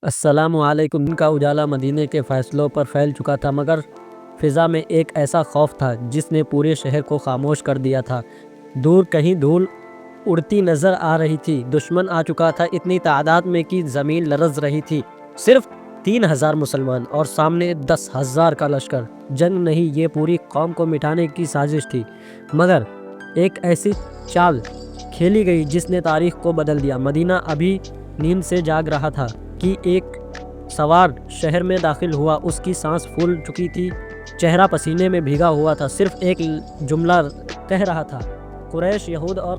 السلام علیکم۔ دن کا اجالا مدینے کے فیصلوں پر پھیل چکا تھا، مگر فضا میں ایک ایسا خوف تھا جس نے پورے شہر کو خاموش کر دیا تھا۔ دور کہیں دھول اڑتی نظر آ رہی تھی۔ دشمن آ چکا تھا اتنی تعداد میں کہ زمین لرز رہی تھی۔ صرف 3000 مسلمان اور سامنے 10,000 کا لشکر۔ جنگ نہیں، یہ پوری قوم کو مٹانے کی سازش تھی۔ مگر ایک ایسی چال کھیلی گئی جس نے تاریخ کو بدل دیا۔ مدینہ ابھی نیند سے جاگ رہا تھا کہ ایک سوار شہر میں داخل ہوا۔ اس کی سانس پھول چکی تھی، چہرہ پسینے میں بھیگا ہوا تھا۔ صرف ایک جملہ کہہ رہا تھا: قریش، یہود اور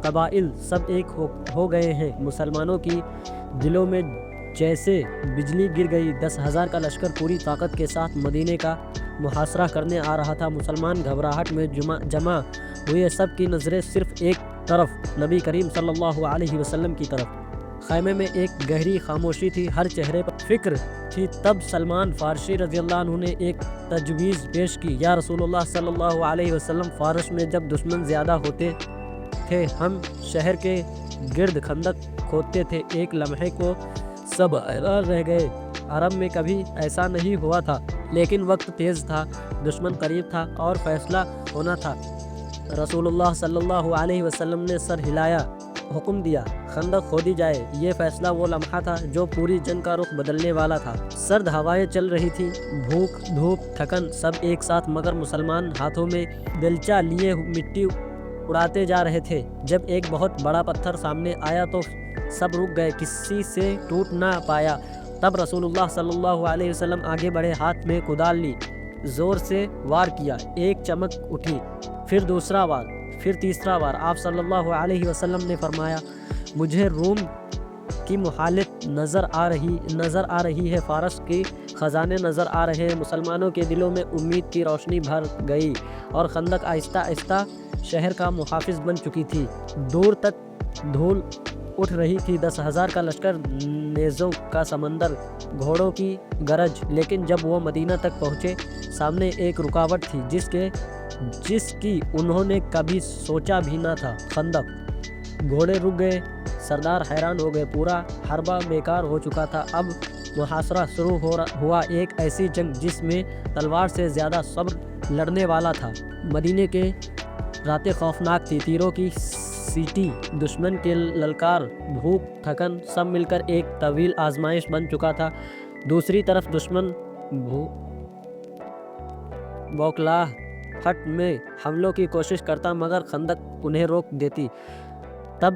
قبائل سب ایک ہو گئے ہیں۔ مسلمانوں کی دلوں میں جیسے بجلی گر گئی۔ 10,000 کا لشکر پوری طاقت کے ساتھ مدینے کا محاصرہ کرنے آ رہا تھا۔ مسلمان گھبراہٹ میں جمع ہوئے، سب کی نظریں صرف ایک طرف، نبی کریم صلی اللہ علیہ وسلم کی طرف۔ خیمے میں ایک گہری خاموشی تھی، ہر چہرے پر فکر تھی۔ تب سلمان فارسی رضی اللہ عنہ نے ایک تجویز پیش کی: یا رسول اللہ صلی اللہ علیہ وسلم، فارس میں جب دشمن زیادہ ہوتے تھے ہم شہر کے گرد خندق کھودتے تھے۔ ایک لمحے کو سب حیران رہ گئے۔ عرب میں کبھی ایسا نہیں ہوا تھا، لیکن وقت تیز تھا، دشمن قریب تھا اور فیصلہ ہونا تھا۔ رسول اللہ صلی اللہ علیہ وسلم نے سر ہلایا، حکم دیا: خندق کھودی جائے۔ یہ فیصلہ وہ لمحہ تھا جو پوری جنگ کا رخ بدلنے والا تھا۔ سرد ہوائیں چل رہی تھی، بھوک، دھوپ، تھکن سب ایک ساتھ، مگر مسلمان ہاتھوں میں بیلچہ لیے مٹی اڑاتے جا رہے تھے۔ جب ایک بہت بڑا پتھر سامنے آیا تو سب رک گئے، کسی سے ٹوٹ نہ پایا۔ تب رسول اللہ صلی اللہ علیہ وسلم آگے بڑھے، ہاتھ میں کدال لی، زور سے وار کیا۔ ایک چمک اٹھی، پھر دوسرا وار، پھر تیسرا وار۔ آپ صلی اللہ علیہ وسلم نے فرمایا: مجھے روم کی مہالت نظر آ رہی ہے، فارس کے خزانے نظر آ رہے ہیں۔ مسلمانوں کے دلوں میں امید کی روشنی بھر گئی اور خندق آہستہ آہستہ شہر کا محافظ بن چکی تھی۔ دور تک دھول اٹھ رہی تھی، 10,000 کا لشکر، نیزوں کا سمندر، گھوڑوں کی گرج۔ لیکن جب وہ مدینہ تک پہنچے، سامنے ایک رکاوٹ تھی جس کی انہوں نے کبھی سوچا بھی نہ تھا: خندق۔ گھوڑے رک گئے، سردار حیران ہو گئے، پورا حربہ بیکار ہو چکا تھا۔ اب محاصرہ شروع ہوا، ایک ایسی جنگ جس میں تلوار سے زیادہ صبر لڑنے والا تھا۔ مدینے کے راتیں خوفناک تھی، تیروں کی سیٹی، دشمن کے للکار، بھوک، تھکن سب مل کر ایک طویل آزمائش بن چکا تھا۔ دوسری طرف دشمن بوکلاہٹ میں حملوں کی کوشش کرتا، مگر خندق انہیں روک دیتی۔ تب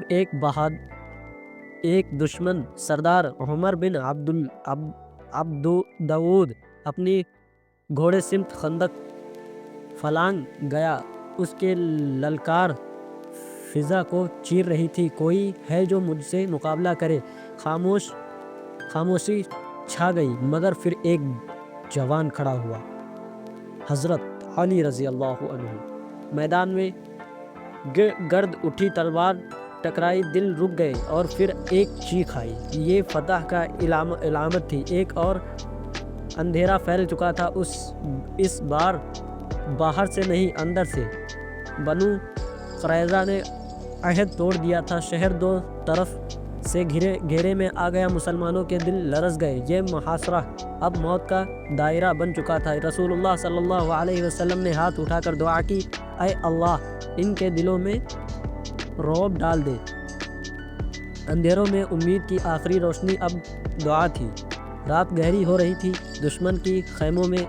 ایک دشمن سردار عمر بن عبدوداؤد اپنی گھوڑے سمت خندق پھلانگ گیا۔ اس کے للکار فضا کو چیر رہی تھی: کوئی ہے جو مجھ سے مقابلہ کرے؟ خاموشی چھا گئی، مگر پھر ایک جوان کھڑا ہوا، حضرت علی رضی اللہ عنہ۔ میدان میں گرد اٹھی، تلوار ٹکرائی، دل رک گئے اور پھر ایک چیخ آئی۔ یہ فتح کا علامت تھی۔ ایک اور اندھیرا پھیل چکا تھا، اس بار باہر سے نہیں، اندر سے۔ بنو قریظہ نے عہد توڑ دیا تھا، شہر دو طرف سے گھیرے میں آ گیا، مسلمانوں کے دل لرز گئے۔ یہ محاصرہ اب موت کا دائرہ بن چکا تھا۔ رسول اللہ صلی اللہ علیہ وسلم نے ہاتھ اٹھا کر دعا کی: اے اللہ، ان کے دلوں میں رعب ڈال دے۔ اندھیروں میں امید کی آخری روشنی اب دعا تھی۔ رات گہری ہو رہی تھی، دشمن کی خیموں میں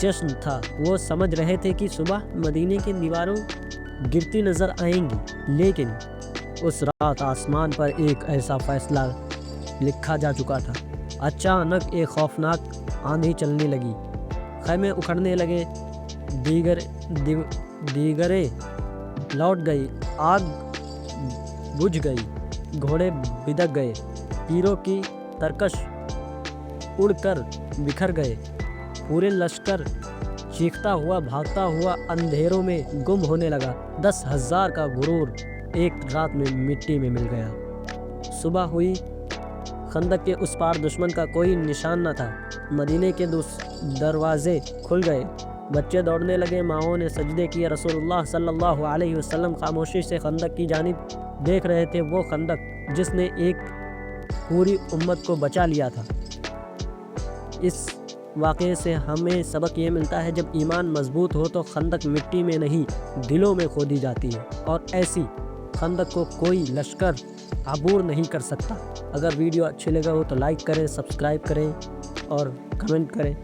جشن تھا۔ وہ سمجھ رہے تھے کہ صبح مدینے کی دیواریں گرتی نظر آئیں گی، لیکن اس رات آسمان پر ایک ایسا فیصلہ لکھا جا چکا تھا۔ اچانک ایک خوفناک آندھی چلنے لگی، خیمے اکھڑنے لگے، دیگریں لوٹ گئی، آگ بجھ گئی، گھوڑے بدک گئے، تیروں کی ترکش اڑ کر بکھر گئے۔ پورے لشکر چیختا ہوا، بھاگتا ہوا اندھیروں میں گم ہونے لگا۔ 10,000 کا غرور ایک رات میں مٹی میں مل گیا۔ صبح ہوئی، خندق کے اس پار دشمن کا کوئی نشان نہ تھا۔ مدینے کے دروازے کھل گئے، بچے دوڑنے لگے، ماؤں نے سجدے کیے۔ رسول اللہ صلی اللہ علیہ وسلم خاموشی سے خندق کی جانب دیکھ رہے تھے، وہ خندق جس نے ایک پوری امت کو بچا لیا تھا۔ اس واقعے سے ہمیں سبق یہ ملتا ہے، جب ایمان مضبوط ہو تو خندق مٹی میں نہیں دلوں میں کھودی جاتی ہے، اور ایسی خندق کو کوئی لشکر عبور نہیں کر سکتا۔ اگر ویڈیو اچھے لگا ہو تو لائک کریں، سبسکرائب کریں اور کمنٹ کریں۔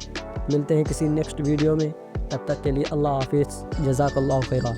ملتے ہیں کسی نیکسٹ ویڈیو میں، تب تک کے لیے اللہ حافظ، جزاک اللہ خیرہ۔